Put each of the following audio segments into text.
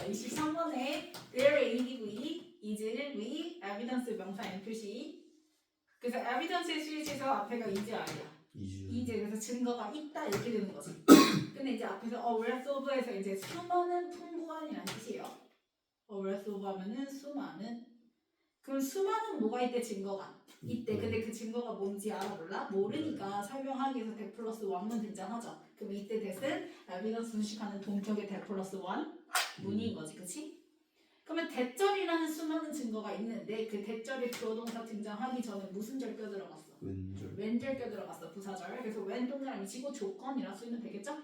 23번에 there ADV is we evidence 명사 N 표시. 그래서 evidence의 수위에서 앞에가 is 아니야. 이제 그래서 증거가 있다 이렇게 되는 거지. 근데 이제 앞에서 worth of에서 이제 수많은 풍부한이라는 뜻이에요. worth of 하면은 수많은. 그럼 수많은 뭐가 있대 증거가 있대. 근데 그 증거가 뭔지 알아 몰라? 모르니까 설명하기 위해서 대 플러스 1문 등장하죠. 그럼 이때 대은 evidence 수식하는 동격의 대 플러스 1 문인 거지, 그치? 그러면 대절이라는 수많은 증거가 있는데 그 대절이 주어 동사 등장하기 전에 무슨 절 껴 들어갔어? 웬절 껴 들어갔어, 부사절. 그래서 웬 동그라미 치고 조건이라 쓰면 되겠죠?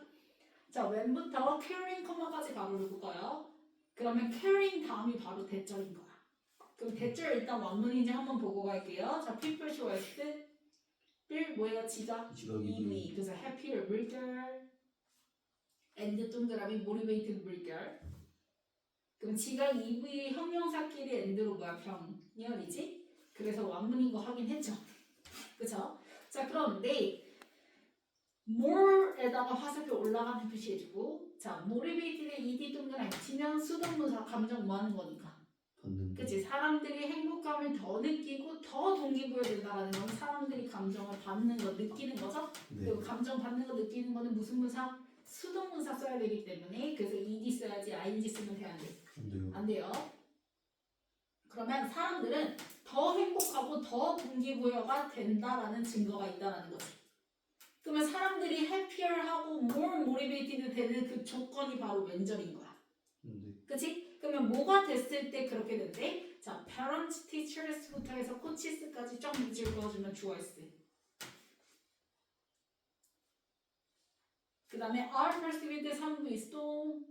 자, 웬부터 carrying 컴마까지 가로를 묶어요. 그러면 carrying 다음이 바로 대절인 거야. 그럼 대절 일단 완문인지 한번 보고 갈게요. 자, people show us 빌 뭐예요? 지각 EV. 그래서 happier 물결 and 동그라미 motivated 물결. 그럼 지각 EV의 형용사끼리 and로 뭐야? 병렬이지? 그래서 완문인 거 확인했죠? 그쵸? 자, 그런데 more에다가 화살표 올라가는 표시해주고 자, motivated의 ed 동그라미 치면 수동문사 감정 뭐 하는 거니까 그치? 사람들이 행복감을 더 느끼고 더 동기부여된다라는 건 사람들이 감정을 받는 거, 느끼는 거죠? 네. 그리고 감정 받는 거, 느끼는 거는 무슨 문사? 수동문사 써야 되기 때문에 그래서 ed 써야지 ing 쓰면 돼, 안 돼? 안 돼요. 안 돼요. 그러면 사람들은 더 행복하고 더 동기부여가 된다라는 증거가 있다라는 거지. 그러면 사람들이 해피얼하고 more motivated 되는 그 조건이 바로 왼절인 거야. 그치? 그러면 뭐가 됐을 때 그렇게 된대? 자, parents, teachers부터 해서 coaches까지 쫙 문제를 그어주면 주어 S. 그 다음에 are perceived some is 또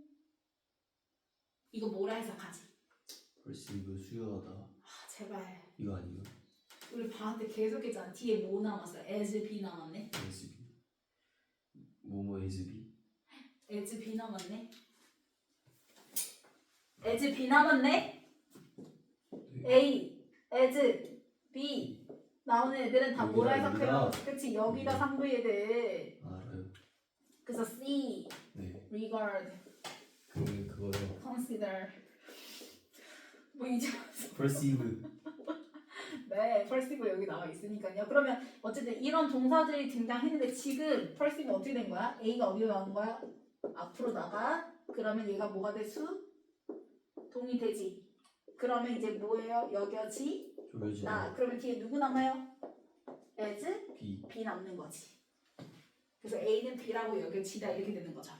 이거 뭐라 해석하지? perceive 수요하다. 아, 제발. 이거 아니에요? 우리 방한테 계속 했잖아. 뒤에 뭐 남았어? as b 남았네. as b. 뭐뭐 as b? as b 남았네. as b 남았네. 네. A, as, B 나오는 애들은 다 뭐라 여기다, 해석해요? 여기다. 그치? 여기다 상부 애들. 알아요. 그래서 C, 네. regard, 그러면 그거요. consider 뭐 이제 perceive. 네, perceive 여기 나와 있으니까요. 그러면 어쨌든 이런 동사들이 등장했는데 지금 perceive 어떻게 된 거야? A가 어디로 나온 거야? 앞으로 나가. 그러면 얘가 뭐가 돼? 수? 동이 되지. 그러면 이제 뭐예요? 여겨지? 조여지. 나. 그러면 뒤에 누구 남아요? as? b. B 남는 거지. 그래서 A는 B라고 여겨지다 이렇게 되는 거죠.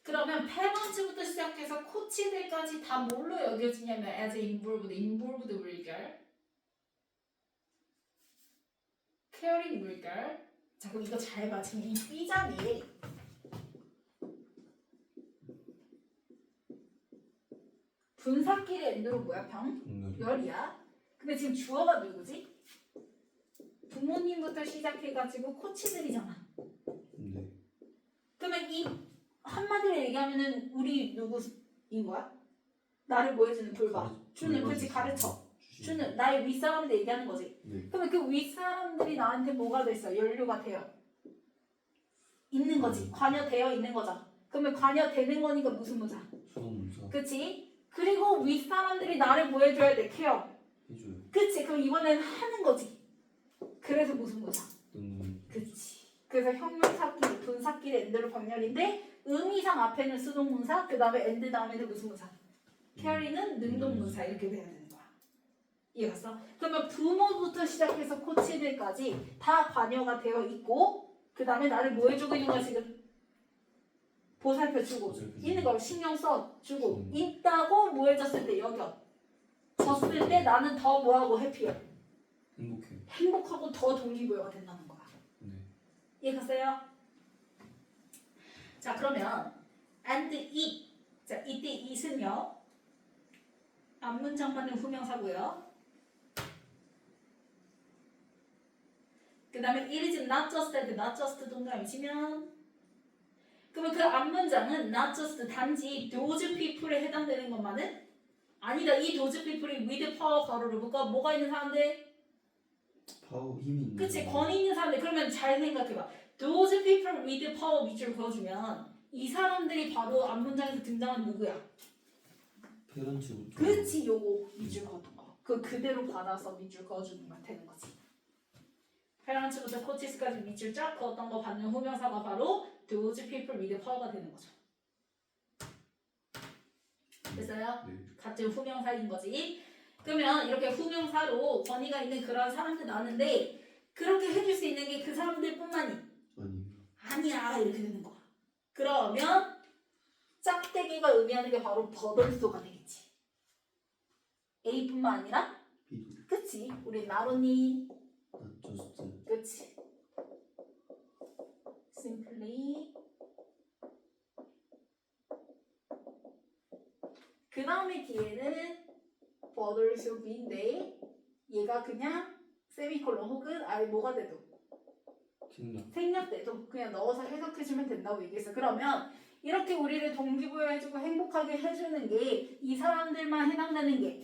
그러면 페먼츠부터 시작해서 코치들까지 다 뭘로 여겨지냐면 as involved 물결, caring 물결. 자, 그럼 이거 잘 봐. 지금 이 B자리에 분사끼리 엔드로 뭐야? 병열이야. 근데 지금 주어가 누구지? 부모님부터 시작해가지고 코치들이잖아. 네. 그러면 이 한마디로 얘기하면은 우리 누구인 거야? 나를 뭐 해주는 돌봐. 주는 그렇지 가르쳐. 주는 나의 윗사람들 얘기하는 거지. 네. 그러면 그 윗사람들이 나한테 뭐가 됐어? 연료가 되어 있는 거지. 관여되어 있는 거잖아. 그러면 관여되는 거니까 무슨 문사? 수동문사. 그치? 그리고 윗사람들이 나를 뭐 해줘야 돼? 케어. 해줘요. 그치? 그럼 이번엔 하는 거지. 그래서 무슨 문사? 그치. 그래서 형용사끼리, 분사끼리 엔드로 병렬인데 의미상 앞에는 수동문사, 그 다음에 엔드 다음에는 무슨 문사? 캐리는 능동문사 이렇게 돼야 되는 거야. 이해갔어? 그러면 부모부터 시작해서 코치들까지 다 관여가 되어 있고 그 다음에 나를 뭐 해주고 있는 거야 지금? 보살펴주고 있는 걸 신경 써주고 있다고 뭐 해줬을 때 여겨 졌을 때 나는 더 뭐하고 해피해? 행복해. 행복하고 더 동기부여가 된다는 거야. 네. 이해갔어요? 자, 그러면 and it. 자, 이때 it은요. 앞문장만은 후명사고요. 그 다음에 it is not just that, not just 동그라미 치면 그러면 그 앞문장은 not just 단지 those people에 해당되는 것만은 아니다. 이 those people이 with power 가로를 묶어 뭐가 있는 사람들? 파워 힘이 있는. 그치 권위 있는 사람들. 그러면 잘 생각해봐. Those people with power 밑줄 그어주면 이 사람들이 바로 앞문장에서 등장한 누구야? 페런츠부터. 그렇지, 요거 밑줄 그었던 거. 그 그대로 받아서 밑줄 그어주는 거 되는 거지. 페런츠부터 코치스까지 밑줄 쫙 그었던 거 받는 후명사가 바로 those people with power가 되는 거죠. 됐어요? 네. 같은 후명사인 거지. 그러면 이렇게 후명사로 권위가 있는 그런 사람들 나왔는데 그렇게 해줄 수 있는 게 그 사람들뿐만이 아니요. 아니야 이렇게 되는 거야. 그러면 짝대기가 의미하는 게 바로 버덜소가 되겠지. A뿐만 아니라 B도. 그치? 우리 나로니 저스트. 그치? simply 그 다음에 뒤에는 버덜소 B인데 얘가 그냥 세미콜론 혹은 아예 뭐가 돼도 생략돼도 그냥 넣어서 해석해주면 된다고 얘기했어. 그러면 이렇게 우리를 동기부여해주고 행복하게 해주는 게 이 사람들만 해당되는 게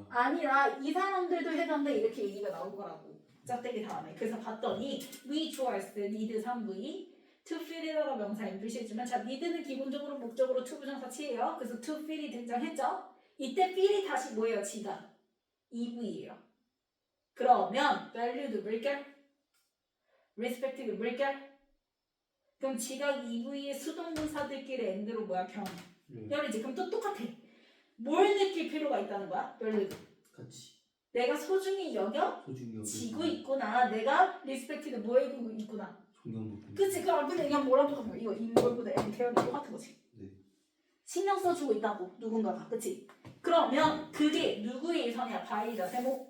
아니라 이 사람들도 해당돼 이렇게 얘기가 나올 거라고. 짝대기 다음에. 그래서 봤더니 we choice need 3V to fill이라고 명사인 표시해주면 자 need는 기본적으로 목적으로 to 부정사 치예요. 그래서 to fill이 등장했죠. 이때 fill이 다시 뭐예요? 지다. EV예요. 그러면 value도 물결 respect도 물결 그럼 지각 EV의 수동분사들끼리 end로 뭐야? 결이지. 그럼 또 똑같아. 뭘 느낄 필요가 있다는 거야? value도 같이. 내가 소중히 여겨? 지고 있구나. 내가 respect도 뭐 해주고 있구나. 존경받고. 그치? 그 앞에 그냥 뭐라고 하는 거야? 이거 인벌보다 and care는 똑같은 거지. 네. 신경 써주고 있다고 누군가가. 그치? 그러면 그게 누구의 일선이야? 바이다 세모.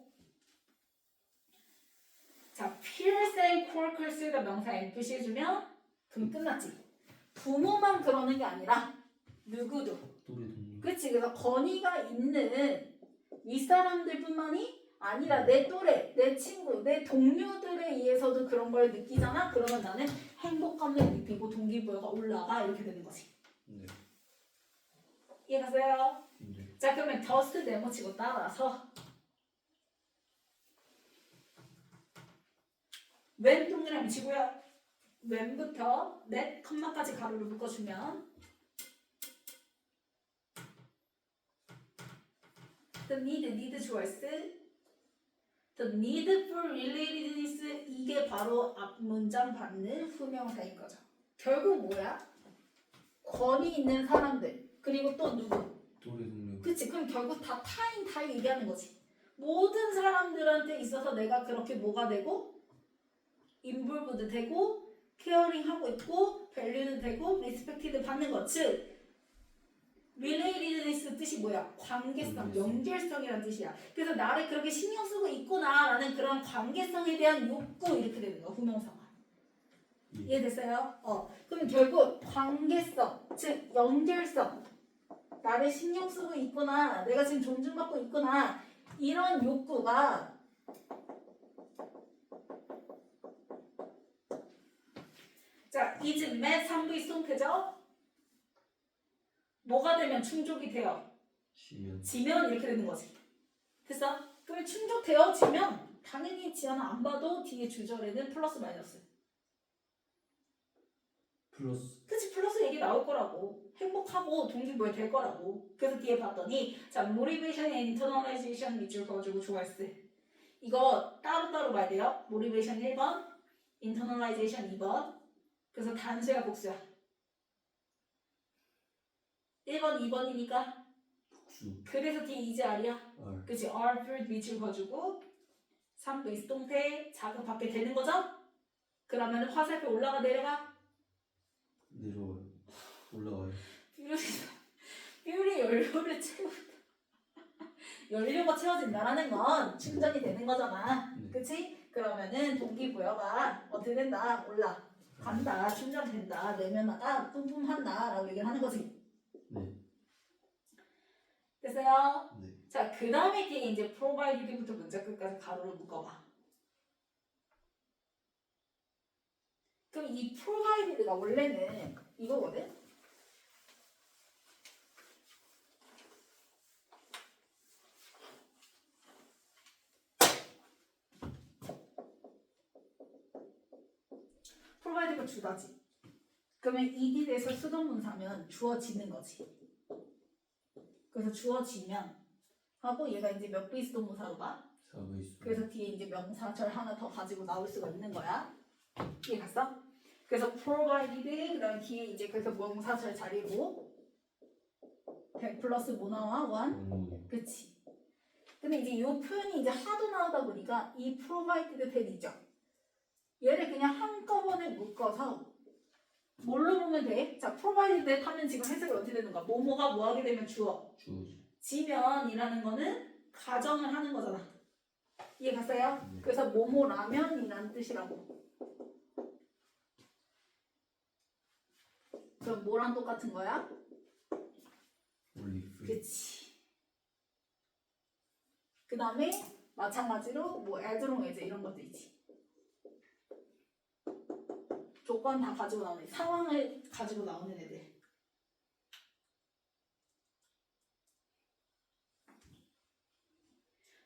자, Pierce and Corkers가 명사 and 표시해주면 그럼 끝났지. 부모만 그러는 게 아니라 누구도. 그치? 그래서 권위가 있는 윗사람들뿐만이 아니라 내 또래, 내 친구, 내 동료들에 의해서도 그런 걸 느끼잖아? 그러면 나는 행복감을 느끼고 동기부여가 올라가 이렇게 되는 거지. 네. 이해가세요? 네. 자, 그러면 더스트 네모치고 따라서 왼 동그라미 치고요. 왼부터 넷 컴마까지 가로를 묶어주면 the need choice the need for relatedness 이게 바로 앞 문장 받는 후명사인 거죠. 결국 뭐야? 권위 있는 사람들 그리고 또 누구? 또래 동료. 그치? 그럼 결국 다 타인 다 얘기하는 거지. 모든 사람들한테 있어서 내가 그렇게 뭐가 되고 인볼브도 되고 케어링하고 있고 밸류도 되고 리스펙티드 받는 것. 즉 relatedness 뜻이 뭐야? 관계성, 연결성이라는 뜻이야. 그래서 나를 그렇게 신경 쓰고 있구나라는 그런 관계성에 대한 욕구 이렇게 되는 거야. 후명사가. 이해됐어요? 그럼 결국 관계성, 즉 연결성 나를 신경 쓰고 있구나 내가 지금 존중받고 있구나 이런 욕구가 자, is met 3V 송태죠? 뭐가 되면 충족이 돼요? 지면 이렇게 되는 거지. 됐어? 그러면 충족되어지면 당연히 지연은 안 봐도 뒤에 주절에는 플러스 마이너스. 플러스. 그치 플러스 얘기 나올 거라고. 행복하고 동기부여 될 거라고. 그래서 뒤에 봤더니 자 motivation and internalization 밑줄 그어주고 좋아했어. 이거 따로따로 봐야 돼요. motivation 1번, internalization 2번. 그래서 단수야 복수야? 1번, 2번이니까 복수. 그래서 뒤에 이제 R이야. 그치? R 풀 밑줄 그어주고 3V 동태 자극 받게 되는 거죠? 그러면 화살표 올라가 내려가? 내려와요. 올라와요. 뷰리 연료를 채우다. 연료가 채워진다라는 건 충전이 되는 거잖아. 네. 그치? 그러면은 동기부여가 어떻게 된다? 올라간다. 충전된다. 내면화가 뿜뿜한다. 라고 얘기를 하는 거지. 네. 됐어요? 네. 자, 그 다음에 뒤에 이제 provided부터 문자 끝까지 가로를 묶어봐. 그럼 이 provided가 원래는 이거거든? provide가 주다지. 그 그러면 ed에서 수동문사면 주어지는 거지. 그래서 주어지면 하고 얘가 이제 몇 비수동문사로 가? 4부 그래서 뒤에 이제 명사절 하나 더 가지고 나올 수가 있는 거야. 이해 갔어? 그래서 provided 그다음 뒤에 이제 그래서 명사절 자리고 100 플러스 뭐 나와? 1? 그치. 근데 이제 이 표현이 이제 하도 나오다 보니까 이 provided that이죠. 얘를 그냥 한꺼번에 묶어서 뭘로 보면 돼? 자, provided that 하면 지금 해석이 어떻게 되는 거야? 뭐뭐가 뭐 하게 되면 주어. 주어지. 지면이라는 거는 가정을 하는 거잖아. 이해 갔어요? 네. 그래서 뭐뭐라면이라는 뜻이라고. 그럼 뭐랑 똑같은 거야? 올리브. 그치. 그 다음에 마찬가지로 뭐 as long as 이런 것도 있지. 조건 다 가지고 나오는 상황을 가지고 나오는 애들.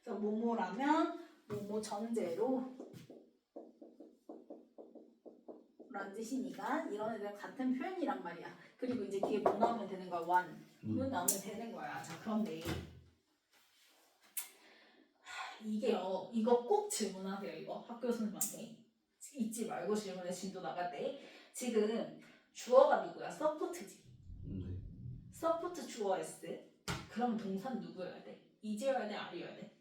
그래서 뭐뭐라면 뭐뭐 전제로 라는 뜻이니까 이런 애들 같은 표현이란 말이야. 그리고 이제 뒤에 뭐 나오면 되는 거야? one 나오면 되는 거야. 자, 그런데 이게요. 이거 꼭 질문하세요. 이거 학교 선생님한테 잊지 말고 질문에 진도 나갈 때 지금 주어가 누구야? 서포트지. 네. 서포트 주어 S. 그럼 동사는 누구여야 돼? 이제여야 돼? 아리여야 돼?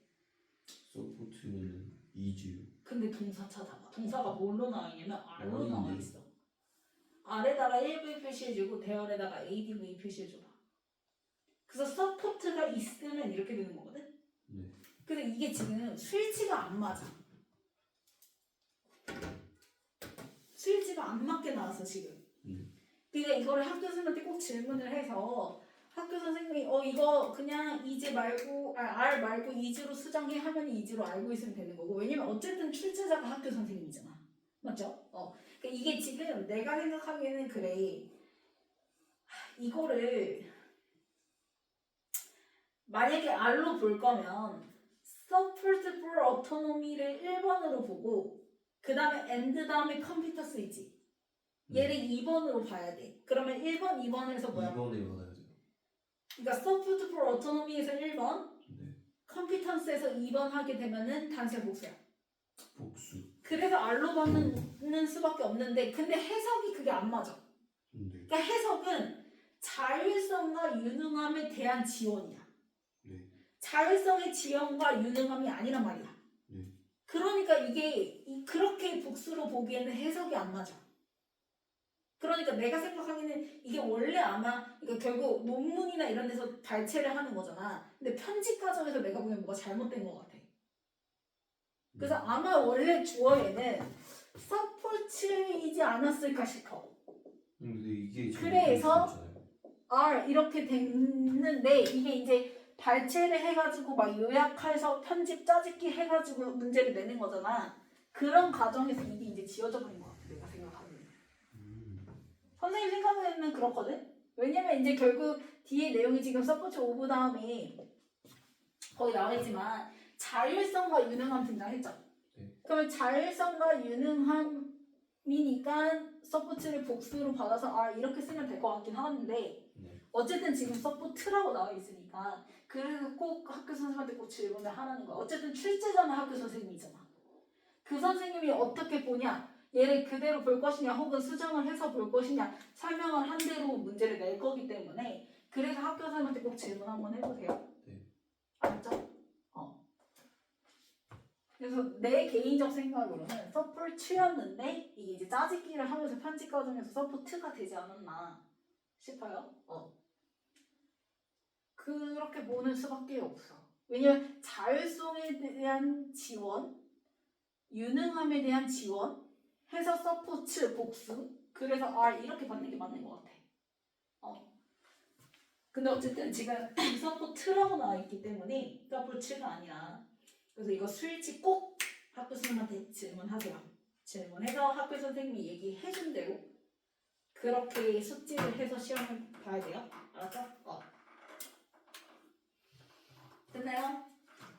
서포트는 이즈. 근데 동사 찾아봐. 동사가 뭘로 나와 있냐면 R로 어린데. 나와 있어. R에다가 1V 표시해주고 대열에다가 ADV 표시해줘봐. 그래서 서포트가 있으면 이렇게 되는 거거든? 네. 근데 이게 지금 수일치가 안 맞아. 수일치가 안 맞게 나왔어 지금. 그러니까 이거를 학교 선생님한테 꼭 질문을 해서 학교 선생님이 이거 그냥 이제 말고 R 말고 이즈로 수정해 하면 이즈로 알고 있으면 되는 거고. 왜냐면 어쨌든 출제자가 학교 선생님이잖아. 맞죠? 그러니까 이게 지금 내가 생각하기에는 그래. 이거를 만약에 R로 볼 거면 support for autonomy를 1번으로 보고 그 다음에 and 다음에 computers 있지. 얘를 2번으로 봐야 돼. 그러면 1번, 2번에서 뭐야? 2번에 받아야 돼요. 그러니까 support for autonomy에서 1번, 네. competence에서 2번 하게 되면은 단수야 복수야. 복수. 그래서 R로 받는 수밖에 없는데 근데 해석이 그게 안 맞아. 네. 그러니까 해석은 자율성과 유능함에 대한 지원이야. 네. 자율성의 지원과 유능함이 아니란 말이야. 네. 그러니까 이게 그렇게 복수로 보기에는 해석이 안 맞아. 그러니까 내가 생각하기에는 이게 원래 아마 그러니까 결국 논문이나 이런 데서 발췌를 하는 거잖아. 근데 편집 과정에서 내가 보기엔 뭐가 잘못된 것 같아. 그래서 아마 원래 주어에는 서포트이지 않았을까 싶어. 근데 이게 그래서 R 이렇게 됐는데 이게 이제 발췌를 해가지고 막 요약해서 편집 짜집기 해가지고 문제를 내는 거잖아. 그런 과정에서 이게 이제 지어져 버린 것 같아. 내가 생각하기에. 선생님 생각에는 그렇거든. 왜냐면 이제 결국 뒤에 내용이 지금 서포트 오브 다음에 거기 나와 있지만 자율성과 유능함 등장했죠. 네. 그러면 자율성과 유능함이니까 서포트를 복수로 받아서 이렇게 쓰면 될 것 같긴 하는데 네. 어쨌든 지금 서포트라고 나와 있으니까 그래서 꼭 학교 선생님한테 꼭 질문을 하라는 거야. 어쨌든 출제자는 학교 선생님이잖아. 그 선생님이 어떻게 보냐, 얘를 그대로 볼 것이냐 혹은 수정을 해서 볼 것이냐 설명을 한 대로 문제를 낼 거기 때문에 그래서 학교 선생님한테 꼭 질문 한번 해보세요. 네. 알았죠? 그래서 내 개인적 생각으로는 서포트였는데 이게 이제 짜집기를 하면서 편집 과정에서 서포트가 되지 않았나 싶어요. 그렇게 보는 수밖에 없어. 왜냐면 자율성에 대한 지원, 유능함에 대한 지원, 해서 서포트, 복수, 그래서 R 이렇게 받는 게 맞는 것 같아. 근데 어쨌든 지금 서포트라고 나와 있기 때문에 서포트가 아니라 그래서 이거 수일치 꼭 학교 선생님한테 질문하세요. 질문해서 학교 선생님이 얘기해준 대로 그렇게 숙지를 해서 시험을 봐야 돼요. 알았죠? 됐나요?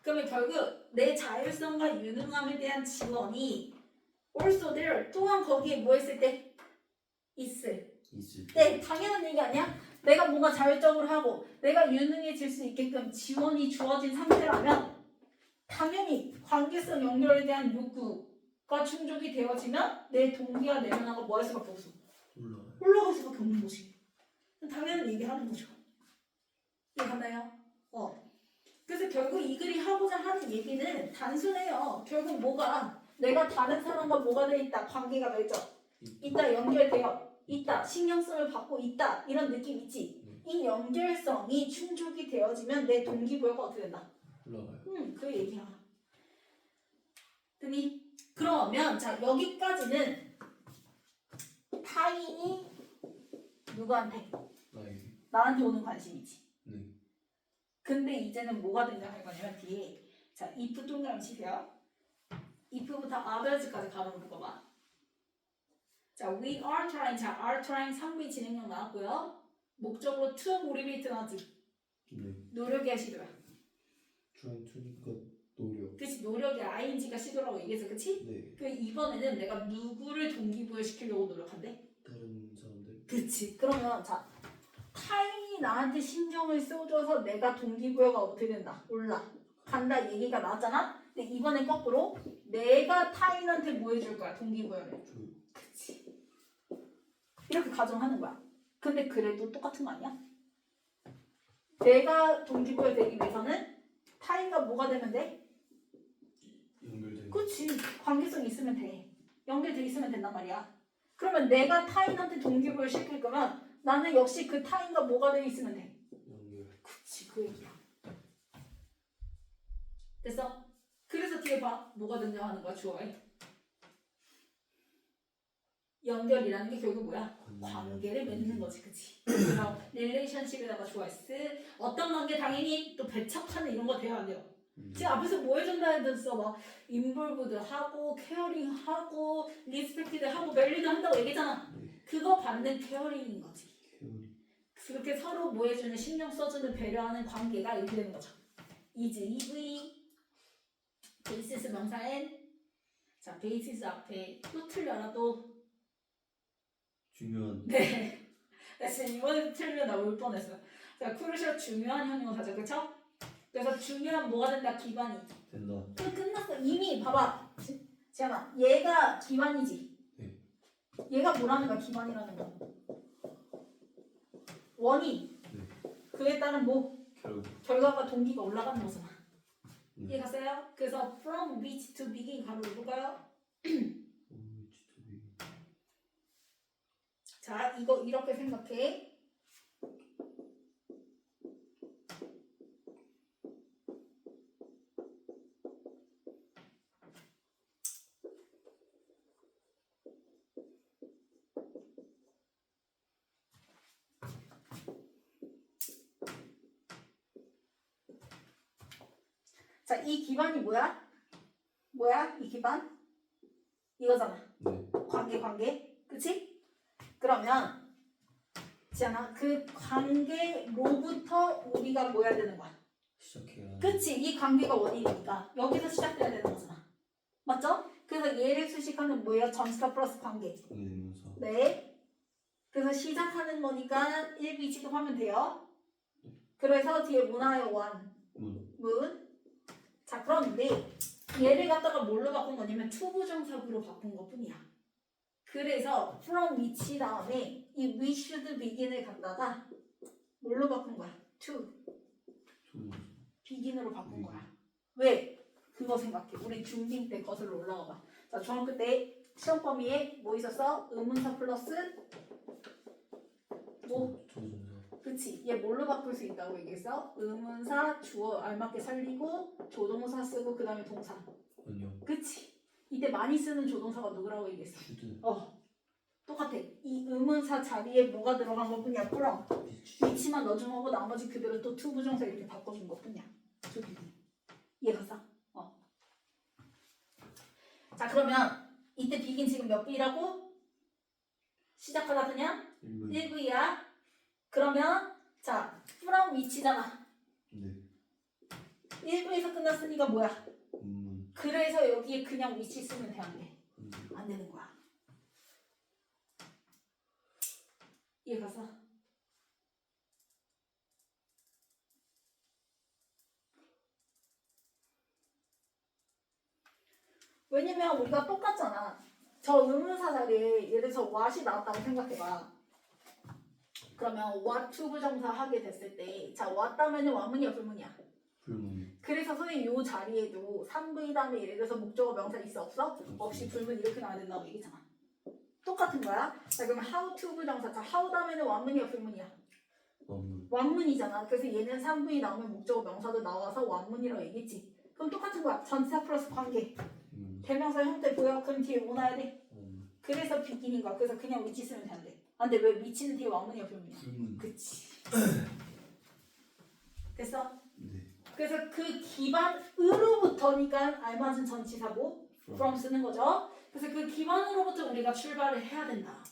그러면 결국 내 자율성과 유능함에 대한 지원이 also there 또한 거기에 뭐 했을 때? 있을 네, 당연한 얘기 아니야? 내가 뭔가 자율적으로 하고 내가 유능해질 수 있게끔 지원이 주어진 상태라면 당연히 관계성 연결에 대한 욕구가 충족이 되어지면 내 동기와 내면화가 뭐 할 수밖에 없어? 올라갈 수밖에 없는 거지. 당연한 얘기하는 거죠. 이해가나요? 그래서 결국 이 글이 하고자 하는 얘기는 단순해요. 결국 뭐가 내가 다른 사람과 뭐가 돼 있다. 관계가 맺어 있다. 연결되어 있다. 신경성을 받고 있다. 이런 느낌 있지? 이 연결성이 충족이 되어지면 내 동기부여가 어떻게 된다? 올라가요. 그 얘기야. 됐니? 그러면 자 여기까지는 타인이 누구한테? 나한테 오는 관심이지. 네. 근데 이제는 뭐가 등장할 거냐면 뒤에 자 if 동그라미 치세요. if부터 other까지 가로 묶어봐. 자 we are trying 자 are trying 3부 진행형 나왔고요. 목적으로 to motivate 나왔지. 네. 노력이야 시도야. trying to니까 노력. 그치 노력이 ing가 시도라고 얘기해서 그치? 네. 그 이번에는 내가 누구를 동기부여시키려고 노력한대? 다른 사람들. 그치 그러면 자 타인이 나한테 신경을 써줘서 내가 동기부여가 어떻게 된다? 올라간다 얘기가 나왔잖아? 근데 이번엔 거꾸로 내가 타인한테 뭐 해줄 거야? 동기부여를. 그치 이렇게 가정하는 거야. 근데 그래도 똑같은 거 아니야? 내가 동기부여 되기 위해서는 타인과 뭐가 되면 돼? 연결돼. 그치 관계성이 있으면 돼. 연결돼 있으면 된단 말이야. 그러면 내가 타인한테 동기부여 시킬 거면 나는 역시 그 타인과 뭐가 되어 있으면 돼. 연결. 그치 그 얘기야. 됐어? 그래서 뒤에 봐. 뭐가 등장하는 거야 주어에. 연결이라는 게 결국 뭐야? 관계를 맺는 거지, 그치? 그래서 릴레이션십에다가 좋아했을 어떤 관계 당연히 또 배척하는 이런 거 돼야 안 돼요. 지금 앞에서 뭐 해준다 했어 막 인볼브드 하고 케어링 하고 리스펙티드 하고 멜리드 한다고 얘기했잖아. 그거 받는 케어링인 거지. 그렇게 서로 뭐 해주는 신경 써주는 배려하는 관계가 이렇게 되는 거죠. is EV 베이시스 명사 N 자 베이시스 앞에 또 틀려라 또 중요한. 네. 나 지금 이번에 틀리면 나 울 뻔했어. 자, 크루셜 중요한 형용사죠, 그쵸? 그래서 중요한 뭐가 된다? 기반이. 된다. 끝났어. 이미 봐봐. 지현아, 얘가 기반이지. 네. 얘가 뭐라는 거야? 기반이라는 거. 원인. 네. 그에 따른 뭐? 결과가 동기가 올라가는 거잖아. 이해갔어요? 그래서 from which to begin 가로 읽을까요? 자, 이거 이렇게 생각해. 자, 이 기반이 뭐야? 뭐야? 이 기반? 이거잖아. 네. 관계. 그치? 그러면 지안아 그 관계로부터 우리가 뭐 해야 되는 거야? 시작해야. 그치? 이 관계가 원인이니까 여기서 시작돼야 되는 거잖아. 맞죠? 그래서 얘를 수식하는 뭐예요? 전치사 플러스 관계. 관계되면서. 네. 그래서 시작하는 거니까 1, 2 취급하면 돼요. 그래서 뒤에 문화의 문. 자, 그런데 얘를 갖다가 뭘로 바꾼 거냐면 투부정사구로 바꾼 것 뿐이야. 그래서 from which 다음에 이 we should begin을 갖다가 뭘로 바꾼 거야? to begin으로 바꾼 거야. 왜? 그거 생각해. 우리 중딩 때 거슬러 올라가 봐. 자, 중학교 때 시험 범위에 뭐 있었어? 의문사 플러스 뭐? 그치. 얘 뭘로 바꿀 수 있다고 얘기했어? 의문사 주어 알맞게 살리고 조동사 쓰고 그 다음에 동사. 아니요. 그치. 이때 많이 쓰는 조동사가 누구라고 얘기했어? 슈드. 똑같아. 이 의문사 자리에 뭐가 들어간 것 뿐이야. 그럼 위치만 넣어준 거고 나머지 그대로 또 to 부정사 이렇게 바꿔준 것 뿐이야. 이해갔어? 자, 그러면 이때 비긴 지금 몇 B라고? 시작하다 그냥 1V야. 그러면 자, from 위치잖아. 네. 1V에서 끝났으니까 뭐야? 그래서 여기에 그냥 위치 쓰면 돼, 안 돼? 안 되는 거야. 이해 갔어? 왜냐면 우리가 똑같잖아. 저 의문사 자리에 예를 들어서 what이 나왔다고 생각해봐. 그러면 what to 부정사 하게 됐을 때, 자 what 다음에는 원문이야 불문이야? 불문. 그래서 선생님 요 자리에도 3V 다음에 예를 들어서 목적어 명사 있어 없어? 없이 불문 이렇게 나와야 된다고 얘기했잖아. 똑같은 거야. 자 그러면 how to 부정사, 자 how 다음에는 원문이야 불문이야? 원문. 원문이잖아. 그래서 얘는 3V 나오면 목적어 명사도 나와서 원문이라고 얘기했지. 그럼 똑같은 거야. 전치사 플러스 관계. 대명사 형태 보여? 그럼 뒤에 뭐 나야 돼? 그래서 비기는 거야. 그래서 그냥 위치 쓰면 되는데. 아, 근데 왜 위치는 뒤에 왕문이야 불문이야? 불문. 그치. 됐어? 네. 그래서 그 기반으로부터니까 알맞은 전치사고 from 쓰는 거죠. 그래서 그 기반으로부터 우리가 출발을 해야 된다.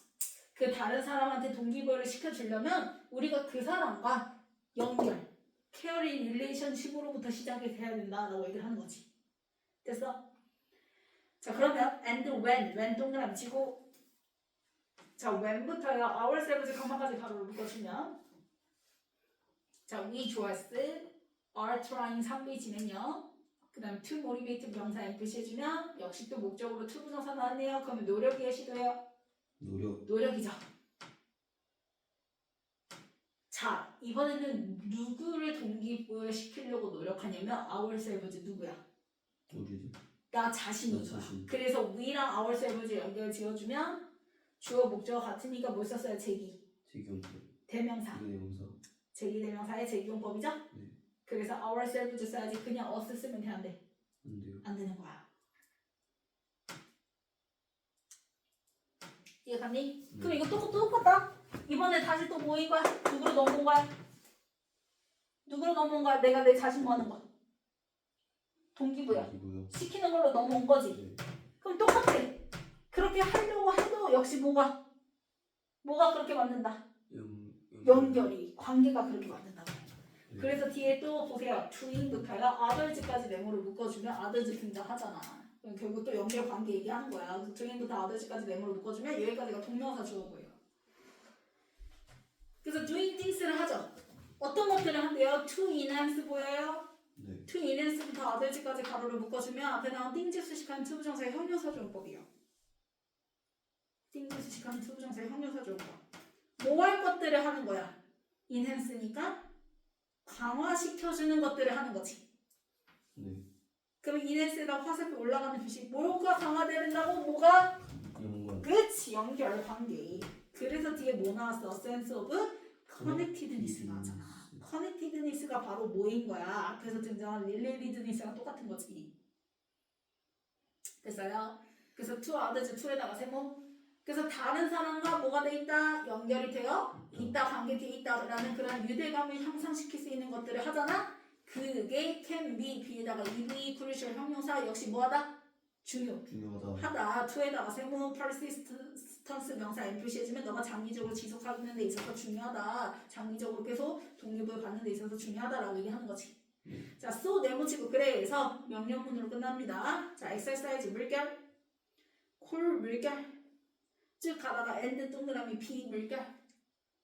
그 다른 사람한테 동기부여를 시켜주려면 우리가 그 사람과 연결, 케어링 릴레이션십으로부터 시작이 돼야 된다라고 얘기를 하는 거지. 됐어? 자 그러면 and when 동그라미 치고 자 when부터요 ourselves 간만까지 바로 묶어주면 자 we just are trying 3배 진행형 그 다음 to motivate 명사 NPC 해주면 역시 또 목적으로 to 부정사 나왔네요. 그러면 노력이에요 시도해요? 노력이죠. 자 이번에는 누구를 동기부여시키려고 노력하냐면 ourselves 누구야? 우리들. 나 자신인 거야. 그래서 we랑 ourselves 연결 지어주면 주어 목적어 같으니까 뭘 썼어요? 제기. 제기용법. 대명사. 대명사. 제기 대명사의 제기용법이죠? 네. 그래서 ourselves 써야지. 그냥 us 쓰면 돼 안 돼? 안 돼요. 안 되는 거야. 이해 갔니? 네. 그럼 이거 똑같다. 이번에 다시 또 뭐인 거야? 누구로 넘어온 거야? 누구로 넘어온 거야? 내가 내 자신 뭐 하는 거야? 동기부여. 시키는 걸로 넘어온 거지. 네. 그럼 똑같아. 그렇게 하려고 해도 역시 뭐가 그렇게 만든다. 연결이 관계가 그렇게 만든다고. 네. 그래서 뒤에 또 보세요. doing부터요 others까지 메모를 묶어주면 others 등장하잖아. 그럼 결국 또 연결 관계 얘기하는 거야. 그래서 doing부터 others까지 메모를 묶어주면 여기까지가 동명사 주어고요. 그래서 doing things를 하죠. 어떤 것들을 한대요? to enhance 보여요? 네. to enhance부터 others까지 가로를 묶어주면 앞에 나온 things 수식하는 투부정사의 형용사 조용법이에요. things 수식하는 투부정사의 형용사 조용법. 뭐 할 것들을 하는 거야? enhance니까 강화시켜주는 것들을 하는 거지. 네. 그럼 enhance에다 화살표 올라가는 표시 뭐가 강화된다고? 뭐가? 연관. 그치 연결 관계. 그래서 뒤에 뭐 나왔어? sense of connectedness 나왔잖아. connectedness가 바로 뭐인 거야? 앞에서 등장한 relatedness랑 똑같은 거지. 됐어요? 그래서 to others, to에다가 세모. 그래서 다른 사람과 뭐가 돼 있다? 연결이 되어 있다, 관계 되어 있다라는 그런 유대감을 향상시킬 수 있는 것들을 하잖아. 그게 can be, be에다가 EV, crucial 형용사 역시 뭐하다? 중요하다. to에다가 세모, persistence 명사 NPC 해주면 너가 장기적으로 지속하는 데 있어서 중요하다. 장기적으로 계속 동기부여 받는 데 있어서 중요하다라고 얘기하는 거지. 자, so 네모치고 그래서 명령문으로 끝납니다. 자, exercise 물결, 콜 물결. 쭉 가다가 and 동그라미 b 물결.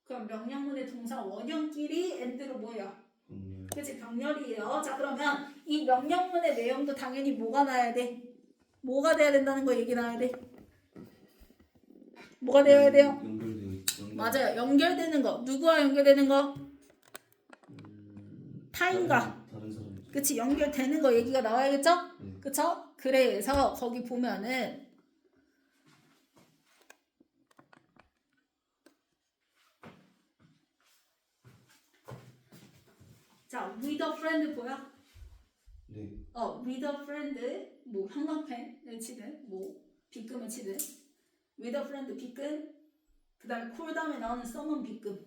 그럼 명령문의 동사 원형끼리 and로 뭐예요? 그치 병렬이에요. 자 그러면 이 명령문의 내용도 당연히 뭐가 나야 돼? 뭐가 돼야 된다는 거 얘기 나와야 돼? 뭐가 되어야 돼요? 맞아요. 연결되는 거. 누구와 연결되는 거? 타인과. 다른 사람. 그치 연결되는 거 얘기가 나와야겠죠? 네. 그쵸? 그래서 거기 보면은 자, with a friend 보여? 네. with a friend 뭐 형광펜을 치든 뭐 빗금을 치든 with a friend 빗금 그 다음에 콜 다음에 나오는 someone 빗금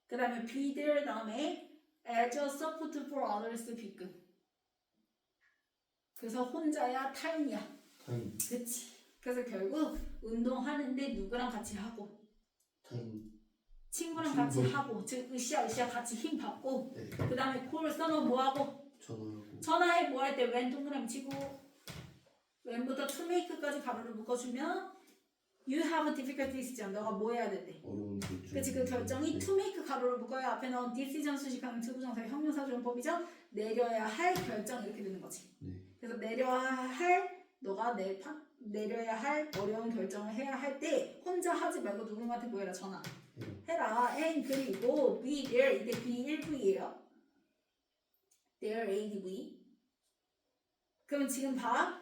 그 다음에 be there 다음에 as a support for others 빗금. 그래서 혼자야 타인이야. 타인. 그치. 그래서 결국 운동하는데 누구랑 같이 하고 타인. 친구랑 같이 하고 즉 으쌰 같이 힘 받고 네. 그 다음에 콜 써면 뭐하고 전화해 뭐 할 때 왼 동그라미 치고 왼부터 to make까지 가로를 묶어주면 You have difficulties잖아. 너가 뭐 해야 된대? 어려운 결정. 그치, 그 결정이 네. to make 가로를 묶어야 앞에 나온 decision 수식하는 투부정사의 형용사조용법이죠. 내려야 할 결정 이렇게 되는 거지. 네. 그래서 너가 내려야 할 어려운 결정을 해야 할 때 혼자 하지 말고 누군가한테 뭐 해라? 전화. 해라. and 그리고 be there 이게 be1부이에요. there ADV. 그럼 지금 봐.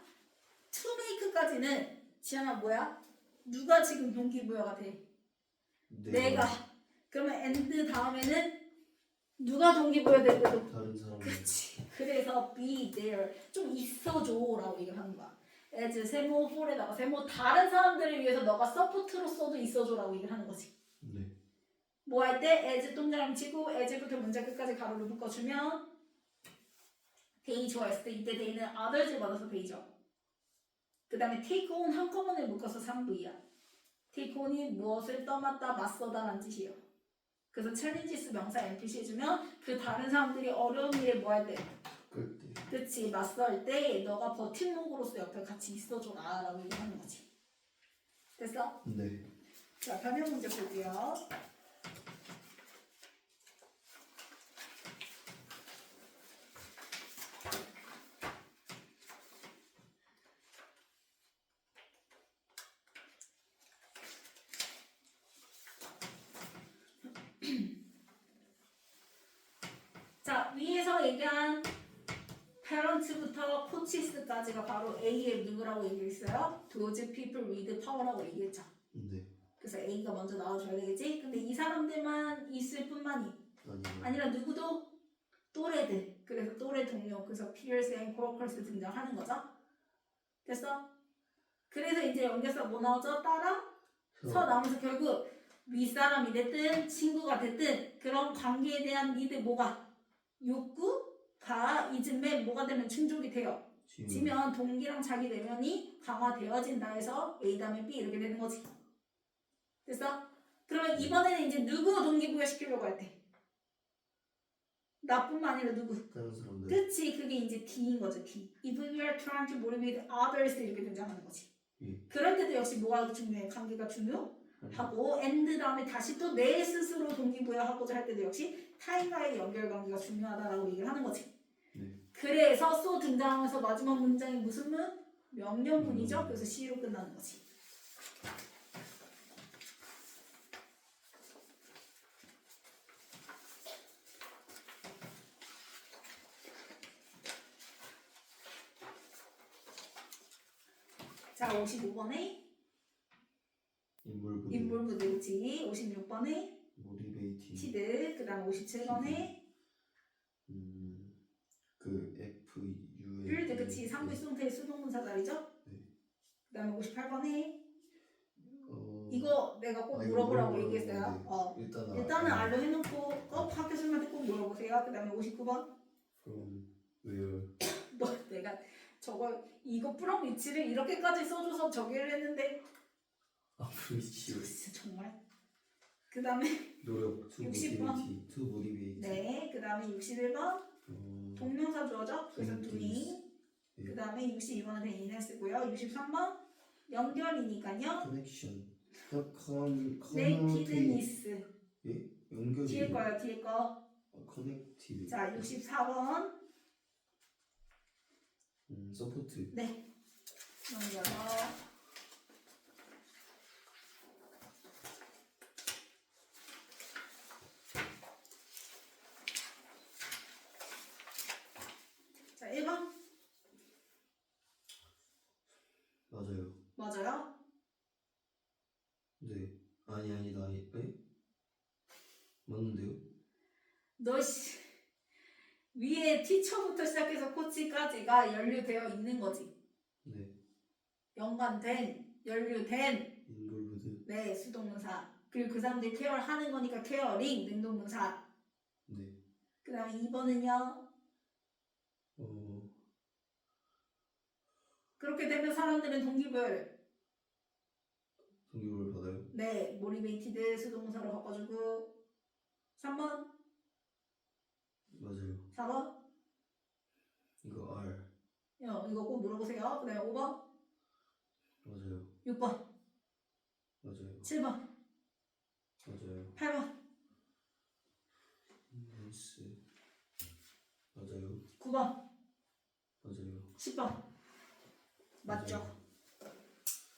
to make까지는 지현아 뭐야? 누가 지금 동기부여가 돼? 내가. 그러면 and 다음에는 누가 동기부여 되고 다른 사람. 그치. 그래서 be there 좀 있어줘라고 얘기를 하는 거야. as 세모폴에다가 세모 다른 사람들을 위해서 너가 서포트로서도 있어줘라고 얘기를 하는 거지. 네. 뭐 할 때 as 동그라미 치고 as부터 문제 끝까지 가로를 묶어주면 they 좋아했을 때 이때 they는 others를 받아서 they죠. 그 다음에 take on 한꺼번에 묶어서 3V야. take on이 무엇을 떠맡다 맞서다 라는 뜻이에요. 그래서 challenges 명사 NPC 해주면 그 다른 사람들이 어려운 일에 뭐 할 때? 그때. 그치, 맞설 때 너가 버팀목으로서 옆에 같이 있어줘라 라고 얘기하는 거지. 됐어? 네. 자, 변형 문제 볼게요. 자, 위에서 얘기한 parents부터 coaches까지가 바로 A의 누구라고 얘기했어요? Those people with power라고 얘기했죠. 네. 그래서 A가 먼저 나와줘야 되겠지? 근데 이 사람들만 있을 뿐만이 아니요. 아니라 누구도 또래들. 그래서 또래 동료. 그래서 peers and co-workers 등장하는 거죠. 됐어? 그래서 이제 연결사 뭐 나오죠? 따라 서 나오면서 결국 윗사람이 됐든 친구가 됐든 그런 관계에 대한 니들 뭐가 욕구가 이쯤에 뭐가 되면 충족이 돼요. 지면 동기랑 자기 내면이 강화되어진다 해서 A 다음에 B 이렇게 되는 거지. 됐어? 그러면 이번에는 이제 누구 동기부여 시키려고 할 때? 나뿐만 아니라 누구? 다른 사람들. 그치, 그게 이제 D인 거죠. D. If we are trying to motivate others 이렇게 등장하는 거지. 그럴 때도 역시 뭐가 중요해? 관계가 중요하고 and 다음에 다시 또 내 스스로 동기부여하고자 할 때도 역시 타인과의 연결관계가 중요하다라고 얘기를 하는 거지. 네. 그래서 소 등장하면서 마지막 문장이 무슨 문? 명령문이죠. 그래서 C로 끝나는 거지. 자, 55번에 인물부대 그치. 56번에 모티베이팅. 그 다음 57번에 그 FUL. 필드 그치. 3부 수동태의 수동문사 자리죠. 네. 그 다음에 58번에 이거 내가 꼭 물어보라고 얘기했어요. 네. 일단은 알로 해놓고 꼭 학교 선생님한테 꼭 물어보세요. 그 다음에 59번 From where? 너 내가 이거 from 위치를 이렇게까지 써줘서 저기를 했는데 위치. 진짜 정말. 그 다음에 노력. 60번. To motivate. 네. 그 다음에 61번 동명사 주어죠. 그래서 doing. 네. 그 다음에 62번은 in을 쓰고요. 63번 연결이니까요. Connection. Connectedness. 예? 연결이. 뒤에 거요. 뒤에 거. Connected. 자, 64번. Support. 네. 넘겨서. 자, 1번. 맞아요. 맞아요? 네. 아니다. 에? 맞는데요? 너 위에 티처부터 시작해서 코치까지가 연루되어 있는 거지. 네. 연루된 인볼브드. 네, 수동문사. 그리고 그 사람들이 케어하는 거니까 케어링 능동문사. 네. 그 다음에 2번은요. 그렇게 되면 사람들은 동기부여를 받아요? 네, motivated 수동문사로 바꿔주고 3번 맞아요. 4번 이거 R. 이거 꼭 물어보세요. 그 다음에 5번 맞아요. 6번 7번, 맞아요. 8번, 인버스 맞아요. 9번, 맞아요. 10번. 맞죠?